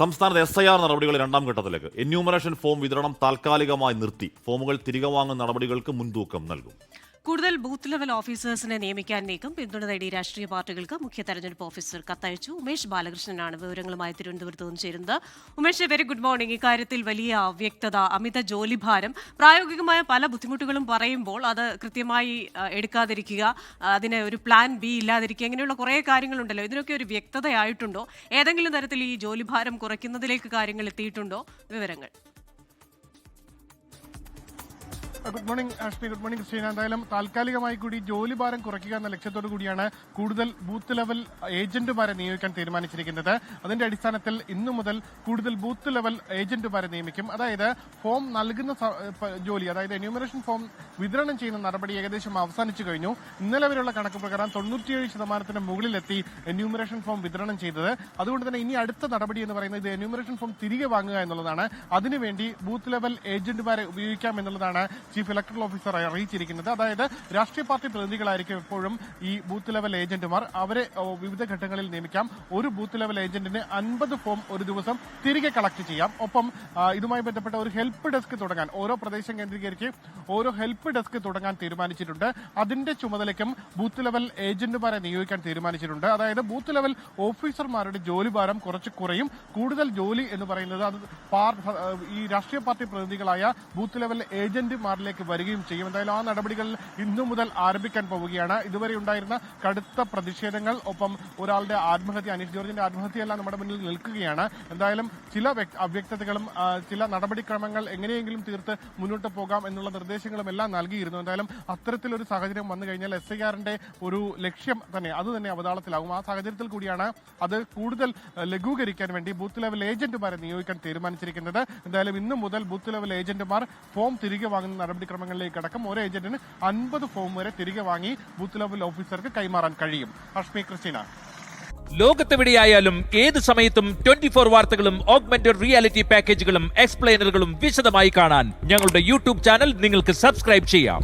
സംസ്ഥാനത്ത് SIR നടപടികൾ രണ്ടാം ഘട്ടത്തിലേക്ക്. എന്യൂമറേഷൻ ഫോം വിതരണം താൽക്കാലികമായി നിർത്തി. ഫോമുകൾ തിരികെ വാങ്ങുന്ന നടപടികൾക്ക് മുൻതൂക്കം നൽകും. കൂടുതൽ ബൂത്ത് ലെവൽ ഓഫീസേഴ്സിനെ നിയമിക്കാൻ നീക്കം. പിന്തുണ തേടി രാഷ്ട്രീയ പാർട്ടികൾക്ക് മുഖ്യ തെരഞ്ഞെടുപ്പ് ഓഫീസർ കത്തയച്ചു. ഉമേഷ് ബാലകൃഷ്ണനാണ് വിവരങ്ങളുമായി തിരുവനന്തപുരത്ത് നിന്ന് ചേരുന്നത്. Umesh, very good morning. ഇക്കാര്യത്തിൽ വലിയ അവ്യക്തത, അമിത ജോലിഭാരം, പ്രായോഗികമായ പല ബുദ്ധിമുട്ടുകളും പറയുമ്പോൾ അത് കൃത്യമായി എടുക്കാതിരിക്കുക, അതിന് ഒരു പ്ലാൻ ബി ഇല്ലാതിരിക്കുക, അങ്ങനെയുള്ള കുറേ കാര്യങ്ങളുണ്ടല്ലോ. ഇതിനൊക്കെ ഒരു വ്യക്തതയായിട്ടുണ്ടോ? ഏതെങ്കിലും തരത്തിൽ ഈ ജോലിഭാരം കുറയ്ക്കുന്നതിലേക്ക് കാര്യങ്ങൾ എത്തിയിട്ടുണ്ടോ? വിവരങ്ങൾ. Good morning Ashmi, good morning Christina. എന്തായാലും താൽക്കാലികമായി കൂടി ജോലിഭാരം കുറയ്ക്കുക എന്ന ലക്ഷ്യത്തോടു കൂടിയാണ് കൂടുതൽ ബൂത്ത് ലെവൽ ഏജന്റുമാരെ നിയോഗിക്കാൻ തീരുമാനിച്ചിരിക്കുന്നത്. അതിന്റെ അടിസ്ഥാനത്തിൽ ഇന്നു മുതൽ കൂടുതൽ ബൂത്ത് ലെവൽ ഏജന്റുമാരെ നിയമിക്കും. അതായത് ഫോം നൽകുന്ന ജോലി, അതായത് എന്യൂമറേഷൻ ഫോം വിതരണം ചെയ്യുന്ന നടപടി ഏകദേശം അവസാനിച്ചു കഴിഞ്ഞു. ഇന്നലെ വരെയുള്ള കണക്ക് പ്രകാരം 97% മുകളിലെത്തി എന്യൂമറേഷൻ ഫോം വിതരണം ചെയ്തത്. അതുകൊണ്ട് തന്നെ ഇനി അടുത്ത നടപടി എന്ന് പറയുന്നത് ഇത് എന്യൂമറേഷൻ ഫോം തിരികെ വാങ്ങുക എന്നുള്ളതാണ്. അതിനുവേണ്ടി ബൂത്ത് ലെവൽ ഏജന്റുമാരെ ഉപയോഗിക്കാം എന്നുള്ളതാണ് ചീഫ് ഇലക്ടറൽ ഓഫീസർ അറിയിച്ചിരിക്കുന്നത്. അതായത് രാഷ്ട്രീയ പാർട്ടി പ്രതിനിധികളായിരിക്കും എപ്പോഴും ഈ ബൂത്ത് ലെവൽ ഏജന്റുമാർ. അവരെ വിവിധ ഘട്ടങ്ങളിൽ നിയമിക്കാം. ഒരു ബൂത്ത് ലെവൽ ഏജന്റിന് 50 ഫോം ഒരു ദിവസം തിരികെ കളക്ട് ചെയ്യാം. ഒപ്പം ഇതുമായി ബന്ധപ്പെട്ട ഒരു ഹെൽപ്പ് ഡെസ്ക് തുടങ്ങാൻ, ഓരോ പ്രദേശം കേന്ദ്രീകരിച്ച് ഓരോ ഹെൽപ്പ് ഡെസ്ക് തുടങ്ങാൻ തീരുമാനിച്ചിട്ടുണ്ട്. അതിന്റെ ചുമതലയ്ക്കും ബൂത്ത് ലെവൽ ഏജന്റുമാരെ നിയോഗിക്കാൻ തീരുമാനിച്ചിട്ടുണ്ട്. അതായത് ബൂത്ത് ലെവൽ ഓഫീസർമാരുടെ ജോലിഭാരം കുറച്ച് കുറയും. കൂടുതൽ ജോലി എന്ന് പറയുന്നത് അത് ഈ രാഷ്ട്രീയ പാർട്ടി പ്രതിനിധികളായ ബൂത്ത് ലെവൽ ഏജന്റുമാരിലേക്ക് വരികയും ചെയ്യും. എന്തായാലും ആ നടപടികൾ ഇന്നു മുതൽ ആരംഭിക്കാൻ പോവുകയാണ്. ഇതുവരെ ഉണ്ടായിരുന്ന കടുത്ത പ്രതിഷേധങ്ങൾ, ഒപ്പം ഒരാളുടെ ആത്മഹത്യ, അനീഷ് ജോർജിന്റെ ആത്മഹത്യയെല്ലാം നമ്മുടെ മുന്നിൽ നിൽക്കുകയാണ്. എന്തായാലും ചില അവ്യക്തതകളും ചില നടപടിക്രമങ്ങൾ എങ്ങനെയെങ്കിലും തീർത്ത് മുന്നോട്ട് പോകാം എന്നുള്ള നിർദ്ദേശങ്ങളും എല്ലാം നൽകിയിരുന്നു. എന്തായാലും അത്തരത്തിലൊരു സാഹചര്യം വന്നു കഴിഞ്ഞാൽ SIRന്റെ ഒരു ലക്ഷ്യം തന്നെ അത് തന്നെ അവതാളത്തിലാകും. ആ സാഹചര്യത്തിൽ കൂടിയാണ് അത് കൂടുതൽ ലഘൂകരിക്കാൻ വേണ്ടി ബൂത്ത് ലെവൽ ഏജന്റുമാരെ നിയോഗിക്കാൻ തീരുമാനിച്ചിരിക്കുന്നത്. എന്തായാലും ഇന്നു മുതൽ ബൂത്ത് ലെവൽ ഏജന്റുമാർ ഫോം തിരികെ വാങ്ങുന്ന നടപടിക്രമങ്ങളിലേക്ക് അടക്കം ഒരു ഏജന്റിന് 50 ഫോം വരെ തിരികെ വാങ്ങി ബൂത്ത് ലെവൽ ഓഫീസർക്ക് കൈമാറാൻ കഴിയും. അഷ്മി, ക്രിസ്റ്റീന. ലോകത്തെവിടെയായാലും ഏത് സമയത്തും 24 വാർത്തകളും ഓഗ്മെന്റഡ് റിയാലിറ്റി പാക്കേജുകളും എക്സ്പ്ലെയിനറുകളും വിശദമായി കാണാൻ ഞങ്ങളുടെ YouTube ചാനൽ നിങ്ങൾക്ക് സബ്സ്ക്രൈബ് ചെയ്യാം.